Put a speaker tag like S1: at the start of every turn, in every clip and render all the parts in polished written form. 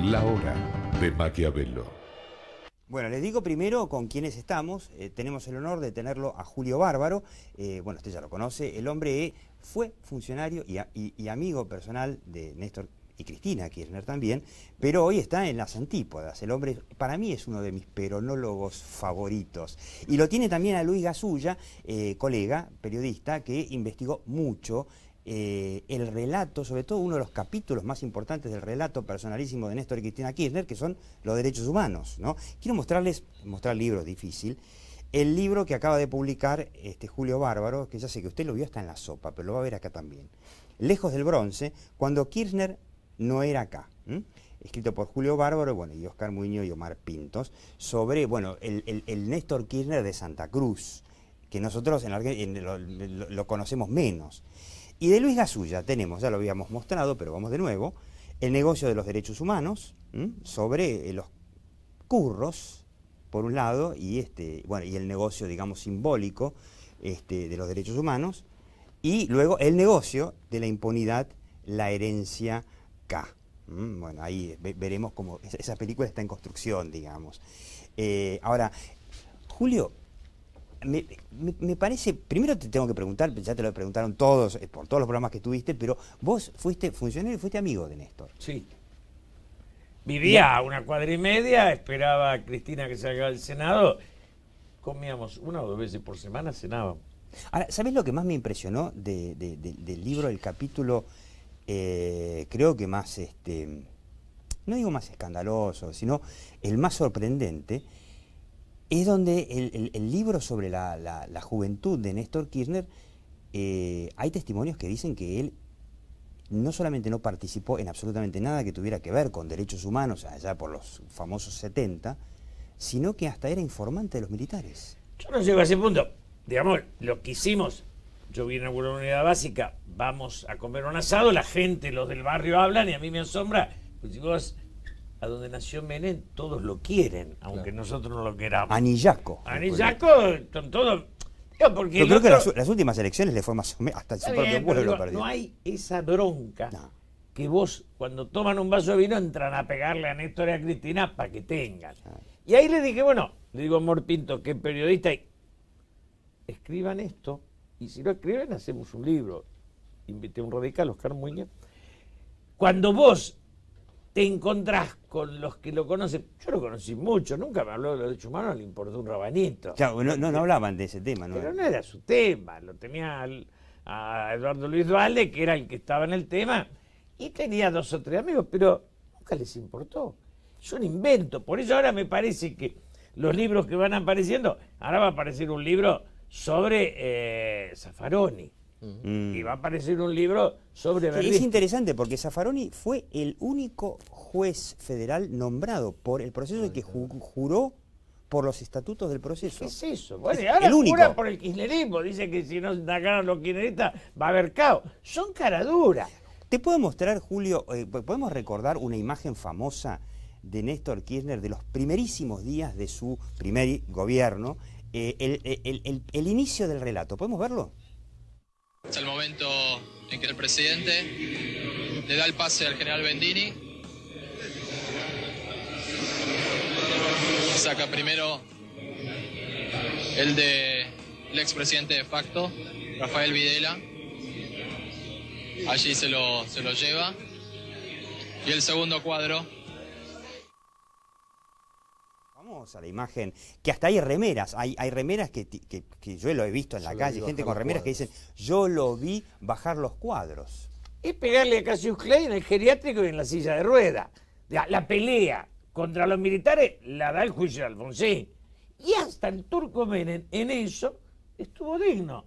S1: La hora de Maquiavelo.
S2: Bueno, les digo primero con quiénes estamos. Tenemos el honor de tenerlo a Julio Bárbaro. Bueno, usted ya lo conoce. El hombre fue funcionario y amigo personal de Néstor y Cristina Kirchner también, pero hoy está en las antípodas. El hombre, para mí, es uno de mis peronólogos favoritos. Y lo tiene también a Luis Gasulla, colega, periodista, que investigó mucho el relato, sobre todo uno de los capítulos más importantes del relato personalísimo de Néstor y Cristina Kirchner, que son los derechos humanos, ¿no? Quiero mostrar el libro, difícil, el libro que acaba de publicar Julio Bárbaro, que ya sé que usted lo vio hasta en La Sopa, pero lo va a ver acá también. Lejos del bronce, cuando Kirchner no era acá, escrito por Julio Bárbaro, bueno, y Oscar Muñoz y Omar Pintos, sobre, bueno, el Néstor Kirchner de Santa Cruz, que nosotros lo conocemos menos. Y de Luis Gasulla tenemos, ya lo habíamos mostrado, pero vamos de nuevo, el negocio de los derechos humanos, sobre los curros, por un lado, y bueno, y el negocio, digamos, simbólico de los derechos humanos, y luego el negocio de la impunidad, la herencia K. Bueno, ahí veremos cómo esa película está en construcción, digamos. Ahora, Julio, me parece, primero te tengo que preguntar, ya te lo preguntaron todos, por todos los programas que tuviste, pero vos fuiste funcionario y fuiste amigo de Néstor.
S3: Sí. Vivía a una cuadra y media, esperaba a Cristina que salga del Senado, comíamos una o dos veces por semana, cenábamos.
S2: Ahora, ¿sabés lo que más me impresionó del libro, el capítulo, creo que más, no digo más escandaloso, sino el más sorprendente? Es donde el libro sobre la juventud de Néstor Kirchner, hay testimonios que dicen que él no solamente no participó en absolutamente nada que tuviera que ver con derechos humanos allá por los famosos 70, sino que hasta era informante de los militares.
S3: Yo no llego a ese punto. Digamos, lo que hicimos, yo vine a una unidad básica, vamos a comer un asado, la gente, los del barrio hablan y a mí me asombra, pues si vos a donde nació Menem, todos lo quieren, aunque nosotros no lo queramos.
S2: Anillaco.
S3: Anillaco, son todos... Porque
S2: yo creo que las últimas elecciones le fue más o menos, hasta su propio pueblo perdió.
S3: No hay esa bronca que vos, cuando toman un vaso de vino, entran a pegarle a Néstor y a Cristina para que tengan. Y ahí le dije, bueno, le digo a Amor Pinto, que es periodista, escriban esto, y si lo escriben, hacemos un libro. Invité a un radical, Oscar Muñoz. Cuando vos te encontrás con los que lo conocen, yo lo conocí mucho, nunca me habló de los derechos humanos, le importó un rabanito.
S2: Claro, no hablaban de ese tema, ¿no?
S3: Pero no era su tema, lo tenía a Eduardo Luis Duhalde, que era el que estaba en el tema, y tenía 2 o 3 amigos, pero nunca les importó. Es un invento, por eso ahora me parece que los libros que van apareciendo, ahora va a aparecer un libro sobre Zaffaroni. Y va a aparecer un libro sobre Berlín.
S2: Es interesante porque Zaffaroni fue el único juez federal nombrado por el proceso y que juró por los estatutos del proceso.
S3: ¿Qué es eso? Bueno, y ahora jura por el kirchnerismo. Dice que si no ganan los kirchneristas va a haber caos. Son caraduras.
S2: Te puedo mostrar, Julio, podemos recordar una imagen famosa de Néstor Kirchner de los primerísimos días de su primer gobierno, el inicio del relato. ¿Podemos verlo?
S4: Es el momento en que el presidente le da el pase al general Bendini. Saca primero el del expresidente de facto, Rafael Videla. Allí se lo lleva. Y el segundo cuadro.
S2: Vamos a la imagen, que hasta hay remeras, hay remeras que yo lo he visto en la calle, gente con remeras que dicen, yo lo vi bajar los cuadros.
S3: Es pegarle a Cassius Clay en el geriátrico y en la silla de ruedas. La pelea contra los militares la da el juicio de Alfonsín. Y hasta el turco Menem en eso estuvo digno.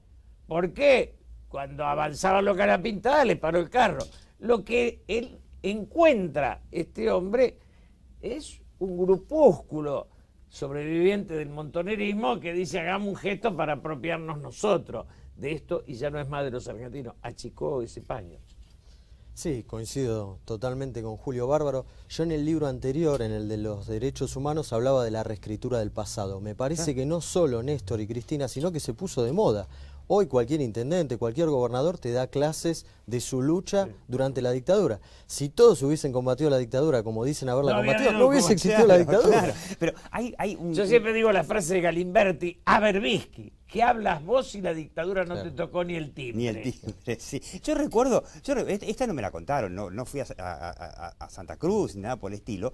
S3: ¿Por qué? Cuando avanzaban los carapintadas le paró el carro. Lo que él encuentra, este hombre, es un grupúsculo sobreviviente del montonerismo que dice hagamos un gesto para apropiarnos nosotros de esto y ya no es más de los argentinos. Achicó ese paño.
S5: Sí, coincido totalmente con Julio Bárbaro. Yo en el libro anterior, en el de los derechos humanos, hablaba de la reescritura del pasado. Me parece que no solo Néstor y Cristina, sino que se puso de moda. Hoy cualquier intendente, cualquier gobernador te da clases de su lucha durante la dictadura. Si todos hubiesen combatido la dictadura como dicen haberla combatido, no hubiese existido la dictadura.
S2: Claro, pero hay un...
S3: Yo siempre digo la frase de Galimberti, a Berbisky, que hablas vos y la dictadura no te tocó ni el timbre.
S2: Ni el timbre, sí. Yo recuerdo, esta no me la contaron, no fui a Santa Cruz ni nada por el estilo.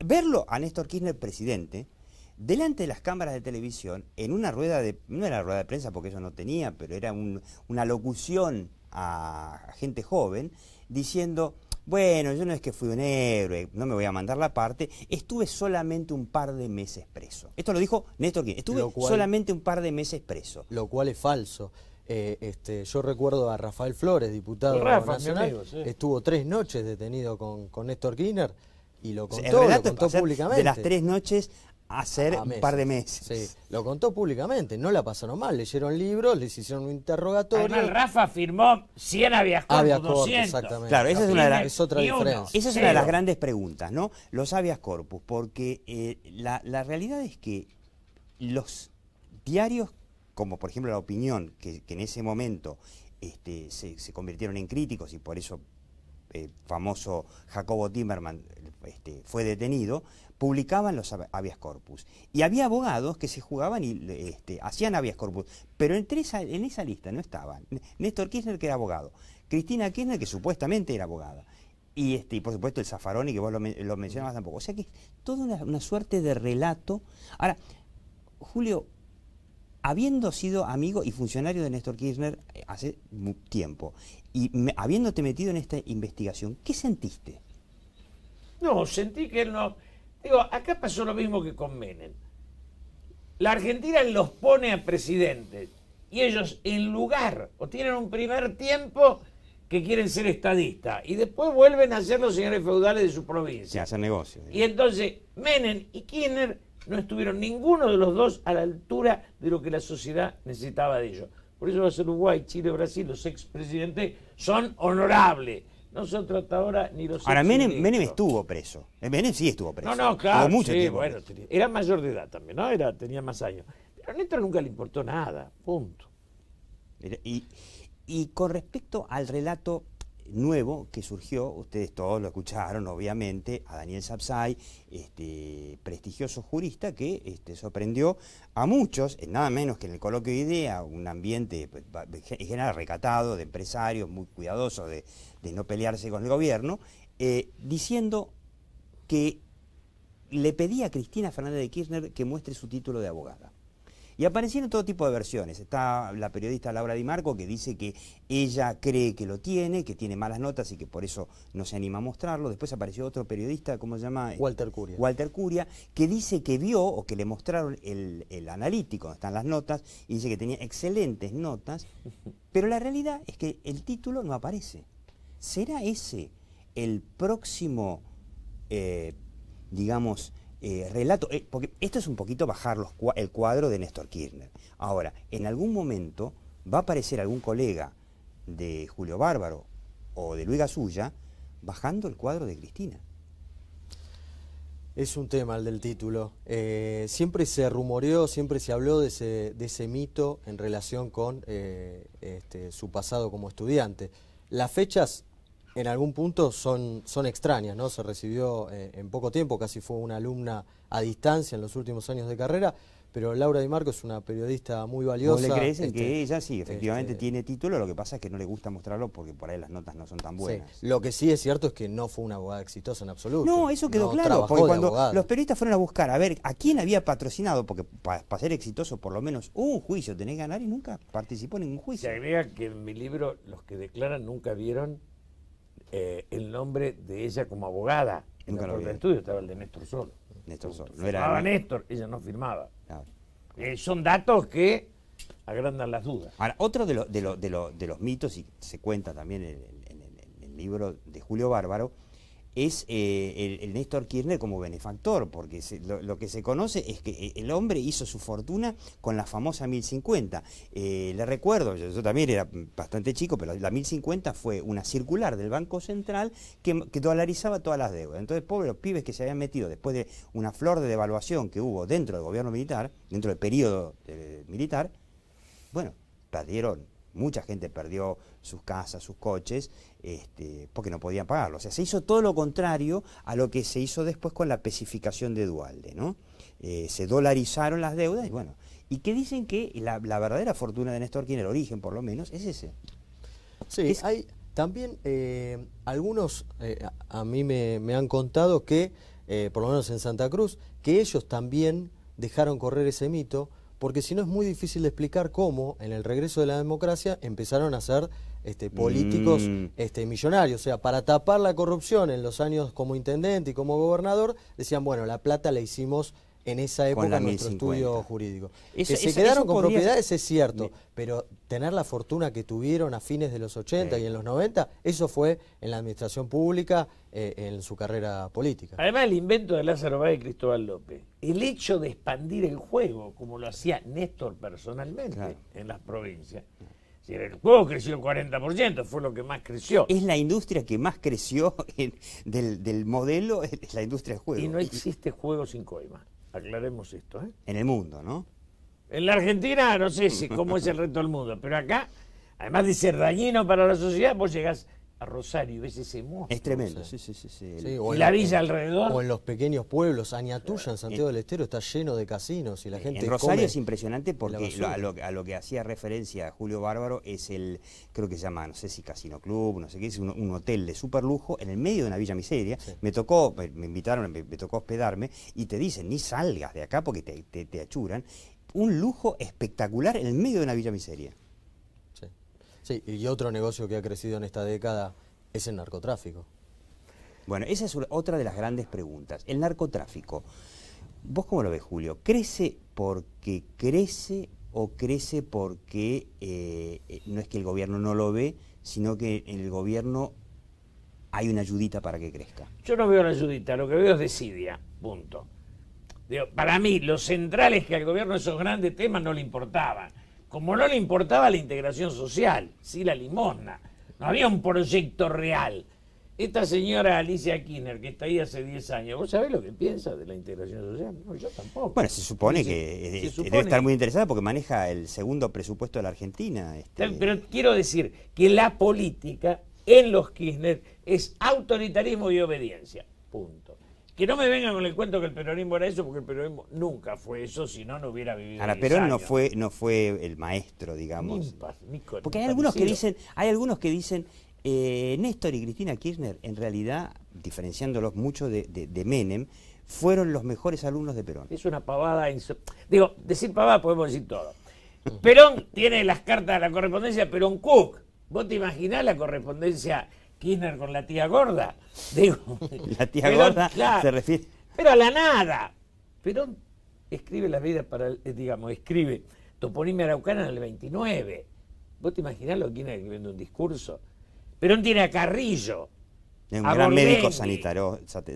S2: Verlo a Néstor Kirchner presidente, delante de las cámaras de televisión, en una rueda no era rueda de prensa porque eso no tenía, pero era una locución a gente joven, diciendo, bueno, yo no es que fui un héroe, no me voy a mandar la parte, estuve solamente un par de meses preso. Esto lo dijo Néstor Kirchner, estuve solamente un par de meses preso.
S5: Lo cual es falso. Yo recuerdo a Rafael Flores, diputado nacional,
S3: amigo, sí.
S5: Estuvo 3 noches detenido con Néstor Kirchner y lo contó públicamente.
S2: De las 3 noches a ser un par de meses.
S5: Sí, lo contó públicamente, no la pasaron mal, leyeron libros, les hicieron un interrogatorio.
S3: Además, Rafa firmó 100 habeas corpus, 200.
S5: Exactamente.
S2: Claro, esa es otra
S5: diferencia.
S2: Esa es una de las grandes preguntas, ¿no? Los habeas corpus, porque la realidad es que los diarios, como por ejemplo La Opinión, que en ese momento se convirtieron en críticos y por eso el famoso Jacobo Timerman fue detenido, publicaban los habeas corpus. Y había abogados que se jugaban y hacían habeas corpus, pero en esa lista no estaban Néstor Kirchner, que era abogado, Cristina Kirchner, que supuestamente era abogada, y por supuesto el Zaffaroni, que vos lo mencionabas tampoco. O sea que es toda una suerte de relato. Ahora, Julio, habiendo sido amigo y funcionario de Néstor Kirchner hace tiempo, y habiéndote metido en esta investigación, ¿qué sentiste?
S3: No, sentí que él no... Digo, acá pasó lo mismo que con Menem. La Argentina los pone a presidentes y ellos en lugar, o tienen un primer tiempo que quieren ser estadistas y después vuelven a ser los señores feudales de su provincia.
S2: Sí, hacer negocios.
S3: Y entonces Menem y Kirchner no estuvieron ninguno de los dos a la altura de lo que la sociedad necesitaba de ellos. Por eso va a ser Uruguay, Chile, Brasil, los expresidentes son honorables. No son tratadoras ni los...
S2: Ahora, Menem estuvo preso. Menem sí estuvo preso.
S3: No, claro.
S2: Tuvo mucho
S3: sí,
S2: tiempo.
S3: bueno, era mayor de edad también, ¿no? Tenía más años. Pero a Néstor nunca le importó nada, punto.
S2: Y con respecto al relato nuevo que surgió, ustedes todos lo escucharon, obviamente, a Daniel Sapsay, prestigioso jurista que sorprendió a muchos, nada menos que en el coloquio de idea, un ambiente en general recatado, de empresarios muy cuidadosos de no pelearse con el gobierno, diciendo que le pedía a Cristina Fernández de Kirchner que muestre su título de abogada. Y aparecieron todo tipo de versiones. Está la periodista Laura Di Marco, que dice que ella cree que lo tiene, que tiene malas notas y que por eso no se anima a mostrarlo. Después apareció otro periodista, ¿cómo se llama?
S5: Walter Curia.
S2: Walter Curia, que dice que vio o que le mostraron el analítico, donde están las notas, y dice que tenía excelentes notas, pero la realidad es que el título no aparece. ¿Será ese el próximo, digamos, relato? Porque esto es un poquito bajar el cuadro de Néstor Kirchner. Ahora, en algún momento va a aparecer algún colega de Julio Bárbaro o de Luis Gasulla bajando el cuadro de Cristina.
S5: Es un tema el del título. Siempre se rumoreó, siempre se habló de ese mito en relación con su pasado como estudiante. Las fechas en algún punto son extrañas, ¿no? Se recibió en poco tiempo, casi fue una alumna a distancia en los últimos años de carrera, pero Laura Di Marco es una periodista muy valiosa.
S2: ¿Vos le crees en que ella sí, efectivamente tiene título? Lo que pasa es que no le gusta mostrarlo porque por ahí las notas no son tan buenas.
S5: Sí. Lo que sí es cierto es que no fue una abogada exitosa en absoluto.
S2: No, eso quedó claro, porque cuando los periodistas fueron a buscar a ver a quién había patrocinado, porque para ser exitoso por lo menos un juicio tenés que ganar, y nunca participó en ningún juicio.
S3: Se agrega que en mi libro los que declaran nunca vieron el nombre de ella como abogada. En la Corte de Estudio estaba el de Néstor solo.
S2: Néstor solo.
S3: No firmaba Néstor, ella no firmaba.
S2: Claro.
S3: Son datos que agrandan las dudas.
S2: Ahora, otro de los mitos, y se cuenta también en el libro de Julio Bárbaro, es el Néstor Kirchner como benefactor, porque lo que se conoce es que el hombre hizo su fortuna con la famosa 1050. Le recuerdo, yo también era bastante chico, pero la 1050 fue una circular del Banco Central que dolarizaba todas las deudas. Entonces, pobres los pibes que se habían metido después de una flor de devaluación que hubo dentro del gobierno militar, dentro del periodo militar, bueno, mucha gente perdió sus casas, sus coches, porque no podían pagarlo. O sea, se hizo todo lo contrario a lo que se hizo después con la especificación de Duhalde, ¿no? Se dolarizaron las deudas y bueno, y que dicen que la verdadera fortuna de Néstor Kirchner, el origen por lo menos, es ese.
S5: Sí, hay también algunos, a mí me han contado que, por lo menos en Santa Cruz, que ellos también dejaron correr ese mito, porque si no es muy difícil de explicar cómo en el regreso de la democracia empezaron a ser políticos millonarios. O sea, para tapar la corrupción en los años como intendente y como gobernador, decían, bueno, la plata la hicimos en esa época en nuestro estudio jurídico. Que se quedaron con propiedades es cierto, pero tener la fortuna que tuvieron a fines de los 80 y en los 90, eso fue en la administración pública, en su carrera política.
S3: Además, el invento de Lázaro Báez y Cristóbal López, el hecho de expandir el juego, como lo hacía Néstor personalmente en las provincias. El juego creció 40%, fue lo que más creció.
S2: Es la industria que más creció del modelo, es la industria del juego.
S3: Y no existe juego sin coima. Aclaremos esto, ¿eh?
S2: En el mundo, ¿no?
S3: En la Argentina, no sé cómo es el resto del mundo, pero acá, además de ser dañino para la sociedad, vos llegás a Rosario y ves ese monstruo.
S2: Es tremendo,
S5: Sí,
S3: Y la villa alrededor.
S5: O en los pequeños pueblos, Añatuya, en Santiago del Estero, está lleno de casinos y la gente
S2: en Rosario
S5: come
S2: es impresionante porque
S5: la
S2: a lo que hacía referencia Julio Bárbaro es creo que se llama, no sé si Casino Club, no sé qué, es un hotel de super lujo en el medio de una villa miseria.
S5: Sí.
S2: Me invitaron, me tocó hospedarme y te dicen, ni salgas de acá porque te achuran. Un lujo espectacular en el medio de una villa miseria.
S5: Sí, y otro negocio que ha crecido en esta década es el narcotráfico.
S2: Bueno, esa es otra de las grandes preguntas. El narcotráfico, ¿vos cómo lo ves, Julio? ¿Crece porque crece o crece porque no es que el gobierno no lo ve, sino que en el gobierno hay una ayudita para que crezca?
S3: Yo no veo la ayudita, lo que veo es desidia, punto. Digo, para mí, lo central es que al gobierno esos grandes temas no le importaban. Como no le importaba la integración social, sí la limosna. No había un proyecto real. Esta señora Alicia Kirchner, que está ahí hace 10 años, ¿vos sabés lo que piensa de la integración social? No, yo tampoco.
S2: Bueno, se supone que debe estar muy interesada porque maneja el segundo presupuesto de la Argentina.
S3: Pero quiero decir que la política en los Kirchner es autoritarismo y obediencia. Punto. Que no me vengan con el cuento que el peronismo era eso, porque el peronismo nunca fue eso, si no, no hubiera vivido.
S2: Ahora,
S3: 10
S2: Perón
S3: años.
S2: no fue el maestro, digamos. Porque hay
S3: parecido.
S2: algunos que dicen, Néstor y Cristina Kirchner, en realidad, diferenciándolos mucho de Menem, fueron los mejores alumnos de Perón.
S3: Es una pavada. Digo, decir pavada podemos decir todo. Perón tiene las cartas de la correspondencia Perón-Cook. ¿Vos te imaginás la correspondencia Kirchner con la tía gorda? Digo,
S2: La tía
S3: Perón,
S2: gorda
S3: claro,
S2: se refiere...
S3: pero a la nada. Perón escribe la vida escribe Toponimia Araucana en el 29. ¿Vos te imaginás lo que Kirchner escribiendo un discurso? Perón tiene a Carrillo.
S2: Es un
S3: a
S2: gran médico
S3: Borghetti,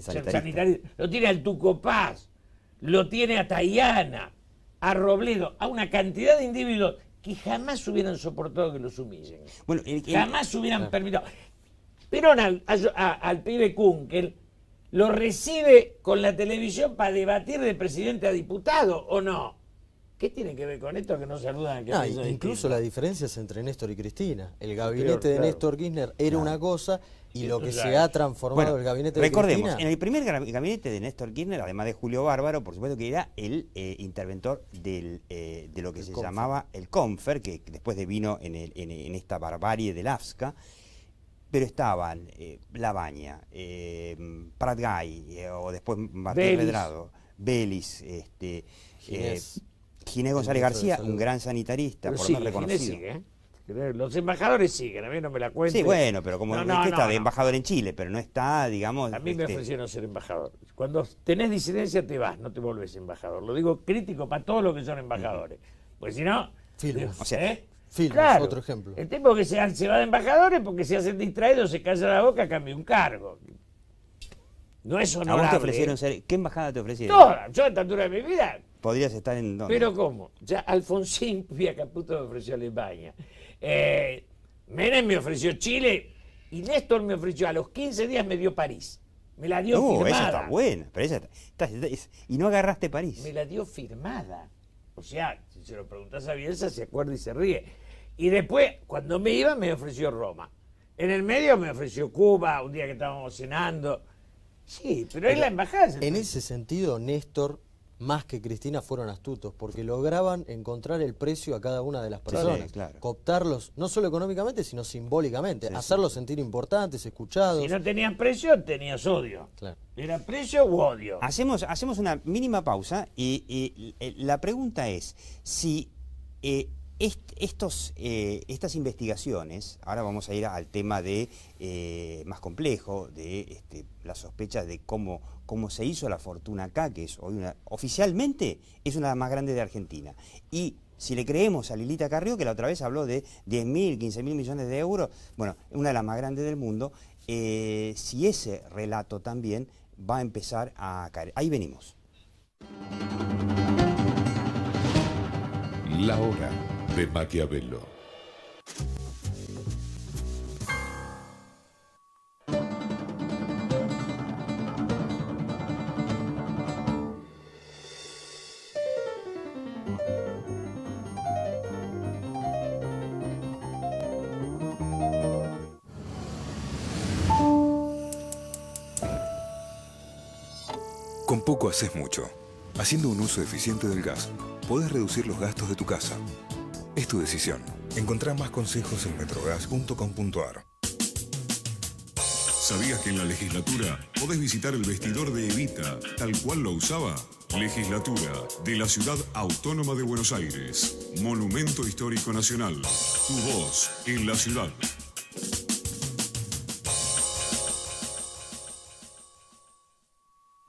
S2: sanitarista.
S3: lo tiene al Tuco Paz, lo tiene a Tayana, a Robledo, a una cantidad de individuos que jamás hubieran soportado que los humillen.
S2: Bueno,
S3: Jamás hubieran permitido. Perón al pibe Kunkel lo recibe con la televisión para debatir de presidente a diputado, ¿o no? ¿Qué tiene que ver con esto que no saludan a que piensa
S5: incluso
S3: distinto?
S5: la diferencia es entre Néstor y Cristina. El gabinete de Néstor Kirchner era una cosa y lo que se ha transformado el gabinete de
S2: recordemos,
S5: Cristina...
S2: en el primer gabinete de Néstor Kirchner, además de Julio Bárbaro, por supuesto que era el interventor de lo que se llamaba el Confer, que después devino en esta barbarie del AFSCA, pero estaban Labaña, Pratgay, o después Martín Redrado, Belis, Ginés González García, un gran sanitarista,
S3: Pero
S2: por lo
S3: sigue,
S2: menos reconocido.
S3: Ginés sigue, ¿eh? Los embajadores siguen, a mí no me la cuenten.
S2: Sí, bueno, pero como
S3: No,
S2: está de
S3: no.
S2: embajador en Chile, pero no está, digamos...
S3: A mí me ofrecieron ser embajador. Cuando tenés disidencia te vas, no te volvés embajador. Lo digo crítico para todos los que son embajadores. Porque si no...
S5: Filmus.
S2: O sea,
S5: Filmus,
S3: claro,
S5: otro ejemplo.
S3: El tipo que se va de embajadores porque se hacen distraídos, se calla la boca, cambia un cargo. No es
S2: ¿A
S3: honorable.
S2: vos te ofrecieron ser? ¿Qué embajada te ofrecieron?
S3: Toda. Yo a esta altura de mi vida...
S2: ¿Podrías estar en dónde?
S3: Pero ¿cómo? Ya Alfonsín Vía Caputo me ofreció Alemania. Menem me ofreció Chile y Néstor me ofreció, a los 15 días me dio París. Me la dio firmada.
S2: Esa está buena, pero esa y no agarraste París.
S3: Me la dio firmada. O sea, si se lo preguntás a Bielsa, se acuerda y se ríe. Y después, cuando me iba, me ofreció Roma. En el medio me ofreció Cuba, un día que estábamos cenando. Sí, pero es la embajada.
S5: En ese sentido, Néstor, más que Cristina, fueron astutos, porque lograban encontrar el precio a cada una de las personas.
S2: claro.
S5: Cooptarlos, no solo económicamente, sino simbólicamente. Hacerlos sentir importantes, escuchados.
S3: Si no tenías precio, tenías odio.
S5: Claro.
S3: Era precio u odio.
S2: Hacemos una mínima pausa y la pregunta es si estas investigaciones, ahora vamos a ir al tema de más complejo, de las sospechas de cómo se hizo la fortuna acá, que es hoy oficialmente es una de las más grandes de Argentina. Y si le creemos a Lilita Carrió, que la otra vez habló de 10.000, 15.000 millones de euros, bueno, una de las más grandes del mundo, si ese relato también va a empezar a caer. Ahí venimos.
S1: La hora de Maquiavelo.
S6: Con poco haces mucho. Haciendo un uso eficiente del gas, podés reducir los gastos de tu casa. Es tu decisión. Encontrá más consejos en metrogas.com.ar.
S7: ¿Sabías que en la legislatura podés visitar el vestidor de Evita, tal cual lo usaba? Legislatura de la Ciudad Autónoma de Buenos Aires. Monumento Histórico Nacional. Tu voz en la ciudad.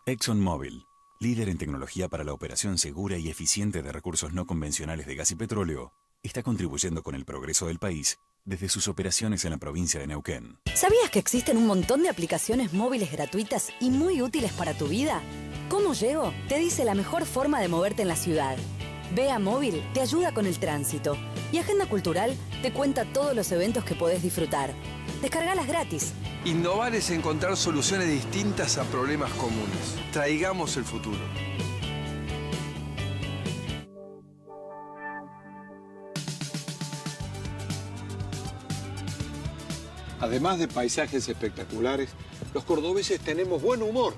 S8: ExxonMobil, líder en tecnología para la operación segura y eficiente de recursos no convencionales de gas y petróleo, está contribuyendo con el progreso del país desde sus operaciones en la provincia de Neuquén.
S9: ¿Sabías que existen un montón de aplicaciones móviles gratuitas y muy útiles para tu vida? ¿Cómo llego? Te dice la mejor forma de moverte en la ciudad. Vea Móvil te ayuda con el tránsito. Y Agenda Cultural te cuenta todos los eventos que podés disfrutar. Descargalas gratis.
S10: Innovar es encontrar soluciones distintas a problemas comunes. Traigamos el futuro.
S11: Además de paisajes espectaculares, los cordobeses tenemos buen humor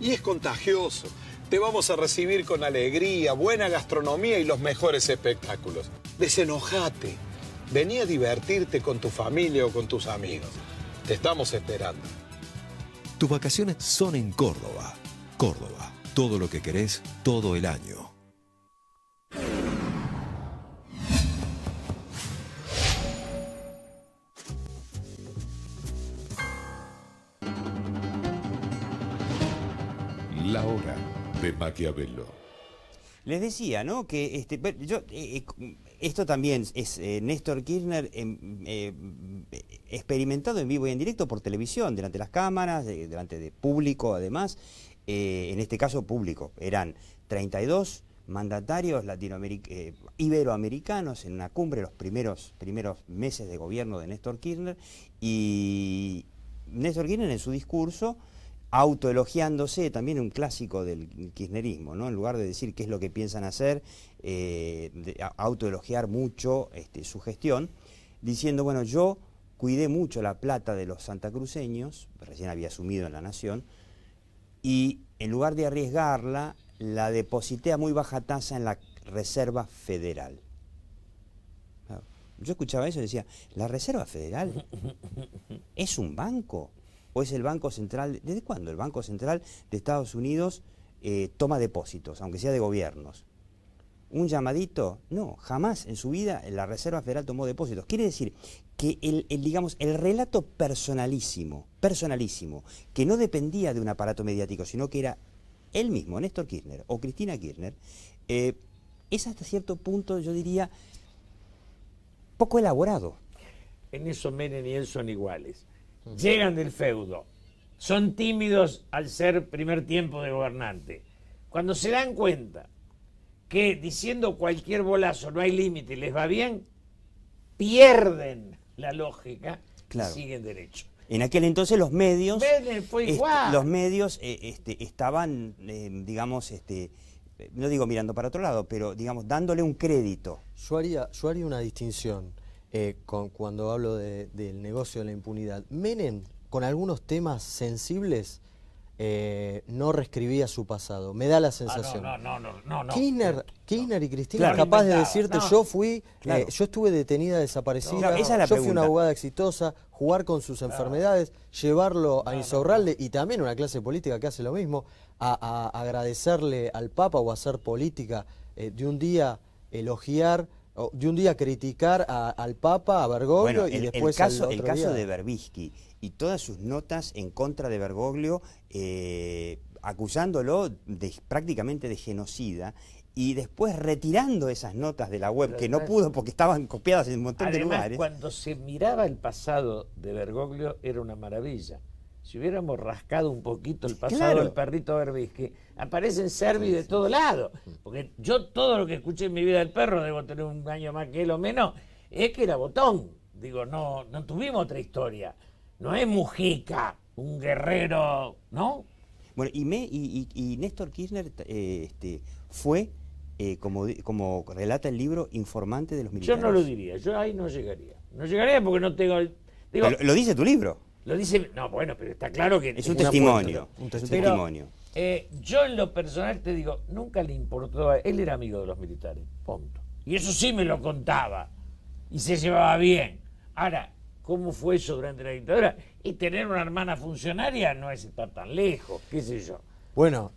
S11: y es contagioso. Te vamos a recibir con alegría, buena gastronomía y los mejores espectáculos. Desenojate. Vení a divertirte con tu familia o con tus amigos. Te estamos esperando.
S12: Tus vacaciones son en Córdoba. Córdoba, todo lo que querés todo el año.
S1: La hora de Maquiavelo.
S2: Les decía, ¿no? Que esto también es Néstor Kirchner experimentado en vivo y en directo por televisión, delante de las cámaras, delante de público además, en este caso público. Eran 32 mandatarios iberoamericanos en una cumbre, los primeros meses de gobierno de Néstor Kirchner, y Néstor Kirchner en su discurso autoelogiándose, también un clásico del kirchnerismo, ¿no? En lugar de decir qué es lo que piensan hacer, autoelogiar mucho su gestión, diciendo, bueno, yo cuidé mucho la plata de los santacruceños, recién había asumido en La Nación, y en lugar de arriesgarla, la deposité a muy baja tasa en la Reserva Federal. Yo escuchaba eso y decía, ¿la Reserva Federal es un banco? ¿O es el Banco Central? ¿Desde cuándo el Banco Central de Estados Unidos toma depósitos, aunque sea de gobiernos? ¿Un llamadito? No, jamás en su vida la Reserva Federal tomó depósitos. Quiere decir que el relato personalísimo, que no dependía de un aparato mediático, sino que era él mismo, Néstor Kirchner o Cristina Kirchner, es hasta cierto punto, yo diría, poco elaborado.
S3: En eso Menem y él son iguales. Llegan del feudo, son tímidos al ser primer tiempo de gobernante. Cuando se dan cuenta que diciendo cualquier bolazo no hay límite y les va bien, pierden la lógica, claro, y siguen derecho.
S2: En aquel entonces los medios,
S3: fue igual.
S2: Los medios estaban, digamos, no digo mirando para otro lado, pero digamos dándole un crédito.
S5: Yo haría una distinción. cuando hablo del negocio de la impunidad. Menem, con algunos temas sensibles, no reescribía su pasado. Me da la sensación.
S3: No.
S5: Kirchner y Cristina capaz de decirte, yo fui, yo estuve detenida, desaparecida, yo fui una abogada exitosa, jugar con sus enfermedades, llevarlo a Insaurralde, y también una clase política que hace lo mismo, a agradecerle al Papa o a hacer política, de un día elogiar, de un día criticar al Papa, a Bergoglio, y después
S2: el caso de Berbisky y todas sus notas en contra de Bergoglio, acusándolo prácticamente de genocida, y después retirando esas notas de la web, que no pudo porque estaban copiadas en un montón de lugares.
S3: Cuando se miraba el pasado de Bergoglio era una maravilla. Si hubiéramos rascado un poquito el pasado del perrito Berbisky, aparecen Servi de todo lado. Porque yo todo lo que escuché en mi vida del perro, debo tener un año más que él o menos, es que era botón. Digo, no tuvimos otra historia. No es Mujica, un guerrero, ¿no?
S2: Bueno, y Néstor Kirchner fue, como relata el libro, informante de los militares.
S3: Yo no lo diría, yo ahí no llegaría. No llegaría porque no tengo... Digo,
S2: ¿Lo dice tu libro?
S3: Lo dice... No, bueno, pero está claro que...
S2: Es un testimonio. Un testimonio.
S3: Yo en lo personal te digo, nunca le importó... Él era amigo de los militares, punto. Y eso sí me lo contaba. Y se llevaba bien. Ahora, ¿cómo fue eso durante la dictadura? Y tener una hermana funcionaria no es estar tan lejos, qué sé yo.
S5: Bueno,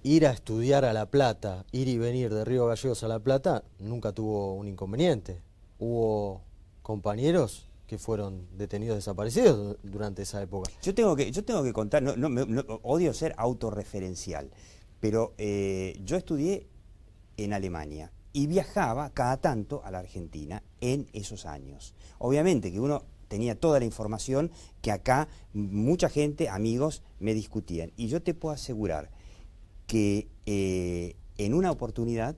S5: ir a estudiar a La Plata, ir y venir de Río Gallegos a La Plata, nunca tuvo un inconveniente. Hubo compañeros que fueron detenidos desaparecidos durante esa época.
S2: Yo tengo que contar, odio ser autorreferencial, pero yo estudié en Alemania y viajaba cada tanto a la Argentina en esos años. Obviamente que uno tenía toda la información que acá mucha gente, amigos, me discutían. Y yo te puedo asegurar que en una oportunidad,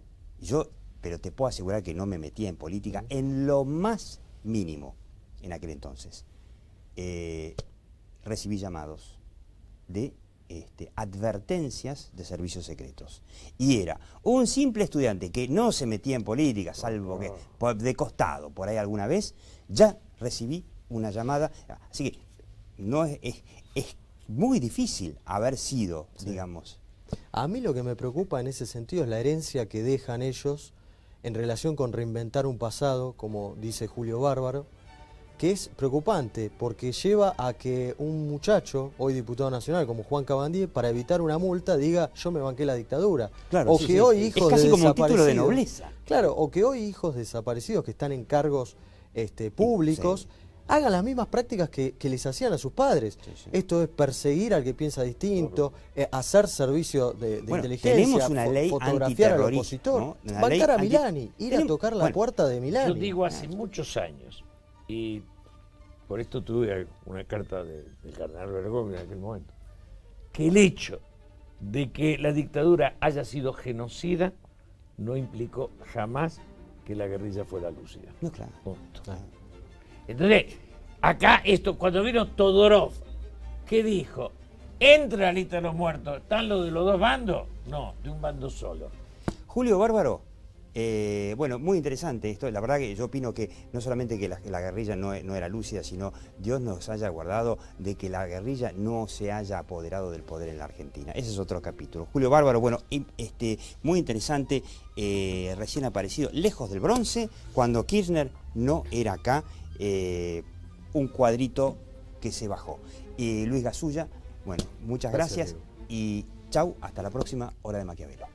S2: pero te puedo asegurar que no me metía en política en lo más mínimo en aquel entonces. Recibí llamados de advertencias de servicios secretos. Y era un simple estudiante que no se metía en política, salvo que de costado, por ahí alguna vez, ya recibí una llamada. Así que no es muy difícil haber sido, digamos.
S5: A mí lo que me preocupa en ese sentido es la herencia que dejan ellos en relación con reinventar un pasado, como dice Julio Bárbaro, que es preocupante porque lleva a que un muchacho, hoy diputado nacional como Juan Cabandier, para evitar una multa diga yo me banqué la dictadura.
S2: Claro,
S5: o que hoy hijos
S2: es casi
S5: de
S2: como un título de nobleza.
S5: Claro, o que hoy hijos desaparecidos que están en cargos públicos hagan las mismas prácticas que les hacían a sus padres. Esto es perseguir al que piensa distinto, hacer servicio de inteligencia,
S2: tenemos una ley
S5: fotografiar al opositor,
S2: ¿no?
S5: bancar a Milani, ir a tocar la puerta de Milani.
S3: Yo digo hace muchos años, y por esto tuve una carta del cardenal Bergoglio en aquel momento, que el hecho de que la dictadura haya sido genocida no implicó jamás que la guerrilla fuera lúcida.
S2: No, claro.
S3: Punto. Entonces, acá cuando vino Todorov, ¿qué dijo? ¿Entra la lista de los muertos? ¿Están los de los dos bandos? No, de un bando solo.
S2: Julio Bárbaro, bueno, muy interesante esto. La verdad que yo opino que no solamente que la guerrilla no era lúcida, sino Dios nos haya guardado de que la guerrilla no se haya apoderado del poder en la Argentina. Ese es otro capítulo. Julio Bárbaro, bueno, muy interesante, recién aparecido, lejos del bronce, cuando Kirchner no era acá, un cuadrito que se bajó. Luis Gasulla, bueno, muchas gracias y chau, hasta la próxima Hora de Maquiavelo.